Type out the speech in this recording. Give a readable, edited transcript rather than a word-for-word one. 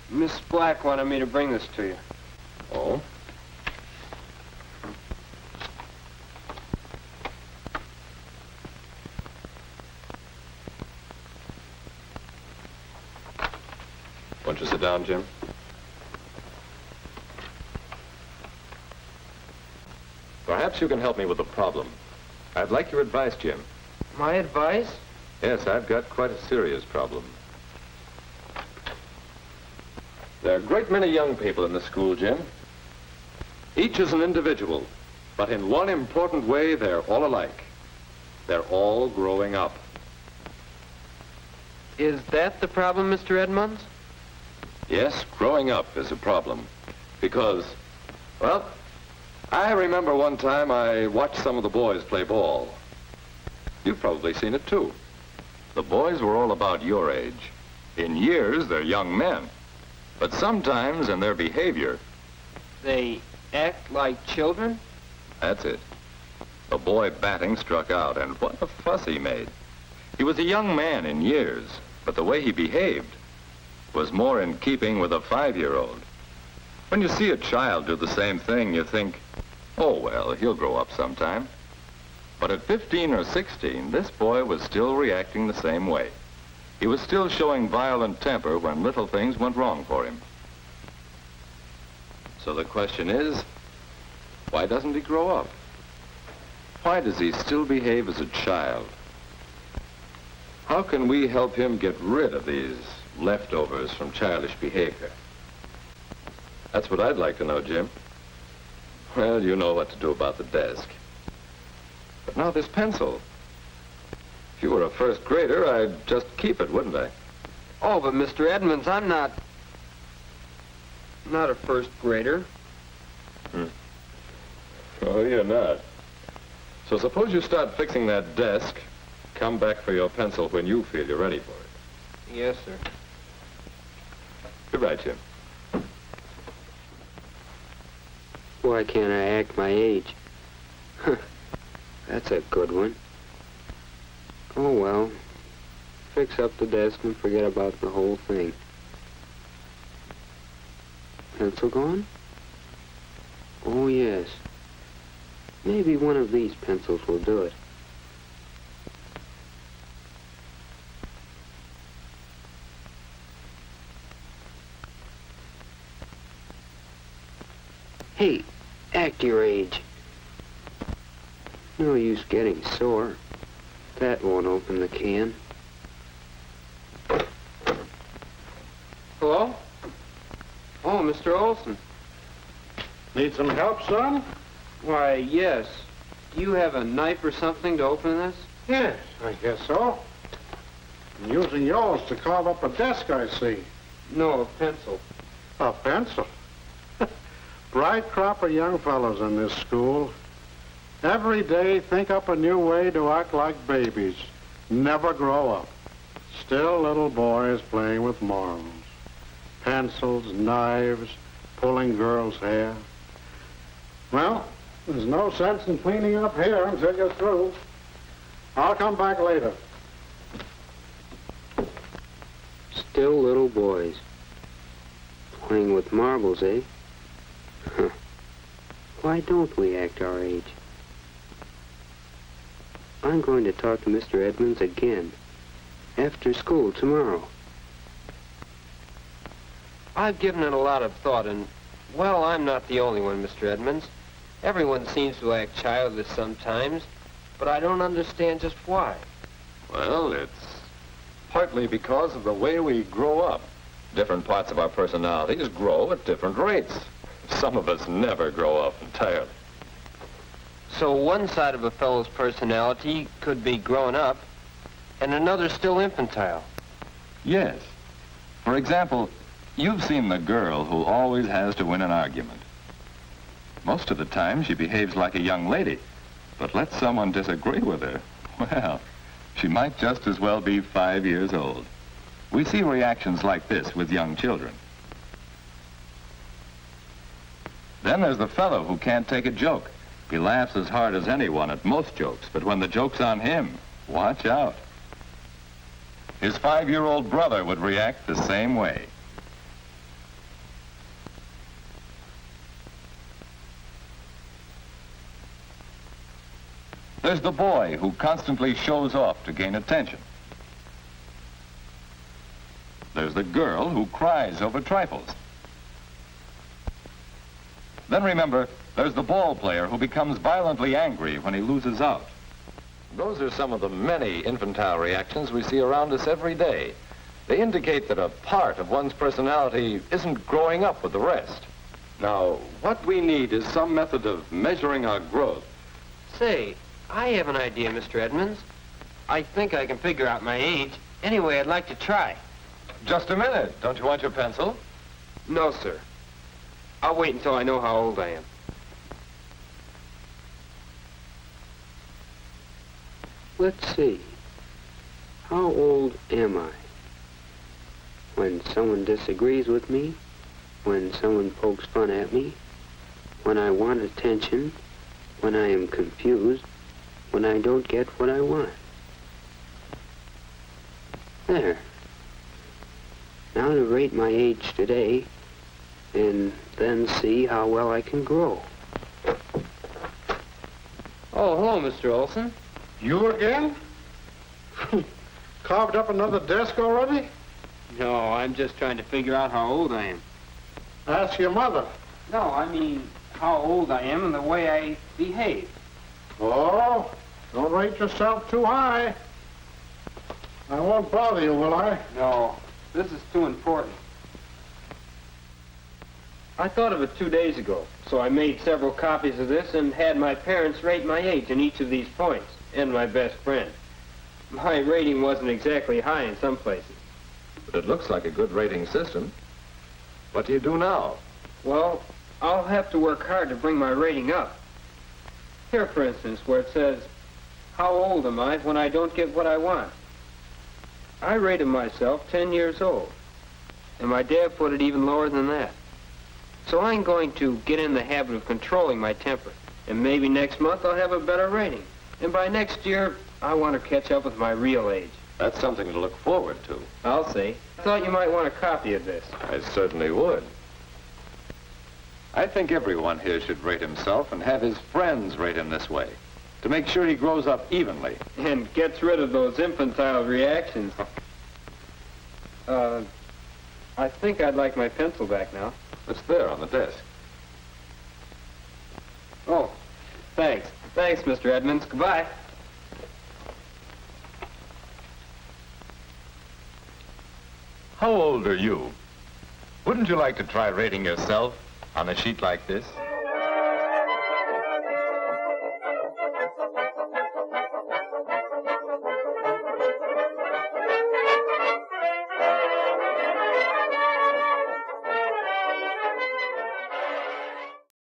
Miss Black wanted me to bring this to you. Oh? Won't you sit down, Jim? Perhaps you can help me with a problem. I'd like your advice, Jim. My advice? Yes, I've got quite a serious problem. There are a great many young people in the school, Jim. Each is an individual, but in one important way, they're all alike. They're all growing up. Is that the problem, Mr. Edmonds? Yes, growing up is a problem. Because, well, I remember one time I watched some of the boys play ball. You've probably seen it, too. The boys were all about your age. In years, they're young men. But sometimes in their behavior... They act like children? That's it. A boy batting struck out, and what a fuss he made. He was a young man in years, but the way he behaved was more in keeping with a 5-year-old. When you see a child do the same thing, you think, oh, well, he'll grow up sometime. But at 15 or 16, this boy was still reacting the same way. He was still showing violent temper when little things went wrong for him. So the question is, why doesn't he grow up? Why does he still behave as a child? How can we help him get rid of these leftovers from childish behavior? That's what I'd like to know, Jim. Well, you know what to do about the desk. But now this pencil. If you were a first grader, I'd just keep it, wouldn't I? Oh, but Mr. Edmonds, I'm not a first grader. Oh, you're not. So suppose you start fixing that desk, come back for your pencil when you feel you're ready for it. Yes, sir. Goodbye, Jim. Why can't I act my age? That's a good one. Oh, well. Fix up the desk and forget about the whole thing. Pencil gone? Oh, yes. Maybe one of these pencils will do it. Hey, act your age. No use getting sore. That won't open the can. Hello? Oh, Mr. Olson. Need some help, son? Why, yes. Do you have a knife or something to open this? Yes, I guess so. I'm using yours to carve up a desk, I see. No, a pencil. A pencil? Bright crop of young fellows in this school. Every day think up a new way to act like babies. Never grow up. Still little boys playing with marbles. Pencils, knives, pulling girls' hair. Well, there's no sense in cleaning up here until you're through. I'll come back later. Still little boys. Playing with marbles, eh? Huh. Why don't we act our age? I'm going to talk to Mr. Edmonds again. After school tomorrow. I've given it a lot of thought, and, well, I'm not the only one, Mr. Edmonds. Everyone seems to act childish sometimes, but I don't understand just why. Well, it's partly because of the way we grow up. Different parts of our personalities grow at different rates. Some of us never grow up entirely. So one side of a fellow's personality could be grown up, and another still infantile. Yes. For example, you've seen the girl who always has to win an argument. Most of the time, she behaves like a young lady, but let someone disagree with her, well, she might just as well be 5 years old. We see reactions like this with young children. Then there's the fellow who can't take a joke. He laughs as hard as anyone at most jokes, but when the joke's on him, watch out. His 5-year-old brother would react the same way. There's the boy who constantly shows off to gain attention. There's the girl who cries over trifles. Then remember, there's the ball player who becomes violently angry when he loses out. Those are some of the many infantile reactions we see around us every day. They indicate that a part of one's personality isn't growing up with the rest. Now, what we need is some method of measuring our growth. Say, I have an idea, Mr. Edmonds. I think I can figure out my age. Anyway, I'd like to try. Just a minute. Don't you want your pencil? No, sir. I'll wait until I know how old I am. Let's see. How old am I? When someone disagrees with me, when someone pokes fun at me, when I want attention, when I am confused, when I don't get what I want. There. Now to rate my age today, and then see how well I can grow. Oh, hello, Mr. Olson. You again? Carved up another desk already? No, I'm just trying to figure out how old I am. Ask your mother. No, I mean how old I am and the way I behave. Oh, don't rate yourself too high. I won't bother you, will I? No, this is too important. I thought of it 2 days ago, so I made several copies of this and had my parents rate my age in each of these points, and my best friend. My rating wasn't exactly high in some places. But it looks like a good rating system. What do you do now? Well, I'll have to work hard to bring my rating up. Here, for instance, where it says, how old am I when I don't get what I want? I rated myself 10 years old, and my dad put it even lower than that. So I'm going to get in the habit of controlling my temper, and maybe next month I'll have a better rating. And by next year, I want to catch up with my real age. That's something to look forward to. I'll see. I thought you might want a copy of this. I certainly would. I think everyone here should rate himself and have his friends rate him this way, to make sure he grows up evenly. And gets rid of those infantile reactions. I think I'd like my pencil back now. It's there on the desk. Oh, thanks. Thanks, Mr. Edmonds. Goodbye. How old are you? Wouldn't you like to try rating yourself on a sheet like this?